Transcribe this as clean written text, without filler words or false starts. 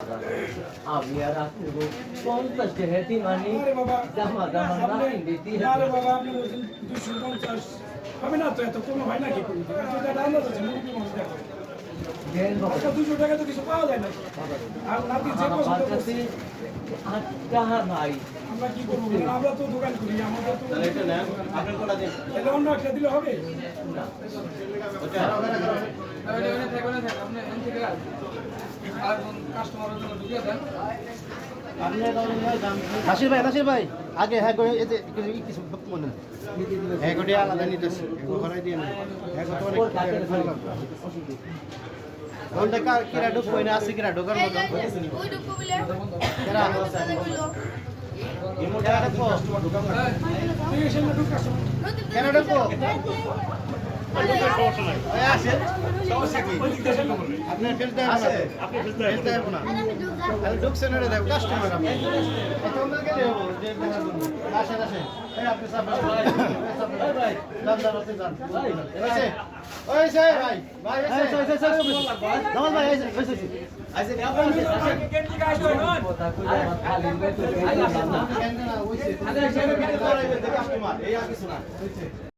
আমি আর আপনি 50 টাকা দিই মানে জামা জামা না দিতে আরে বাবা আপনি বলছেন 250 হবে না তো এত কম হয় না কি করব এটা দাম আছে মুরগি মাছ দেখো দেন বাবা 200 টাকা তো কিছু পাওয়া যায় না আর নাতি যে পছন্দ করছে টাকা নাই আমরা কি করব আমরা তো দোকান করি আমাদের তো তাহলে এটা নেন আপনার কোলা দিন এটা অন্য একটা দিলে হবে না ওটা নাসির ভাই আগে হ্যাঁ করে এই যে কিছু মনে হ্যাঁ করে আলাদা নিতেছে ঘরে দিয়ে না হ্যাঁ কত অনেক কোনটা কিরা ঢুক কই না আছে কিরা ঢোকার মতো ওই ঢুকবো বলে কিরা কিরা ঢুকবো তুই এসে না ঢুক কাস্টমার কেন ঢুকবো ওই আসে আপনার ফেলতে আছে আপনি ফেলতে হবে না তাহলে ঢুকছেন রে দেব কাস্টমার আপনি এত না গেলে হবো যে আসেন আসেন এই আপনি সব ভাই দাম দাম আপনি যান ওইছে ওইছে ভাই ভাই ওইছে জামাল ভাই ওইছে ওইছে আইছে নি আপনার কেন কি আসবে না কথা কই আমার খালি বেতো কেন না ওইছে আগে সেটা কেটে ধরাইবে কাস্টমার এই আর কিছু না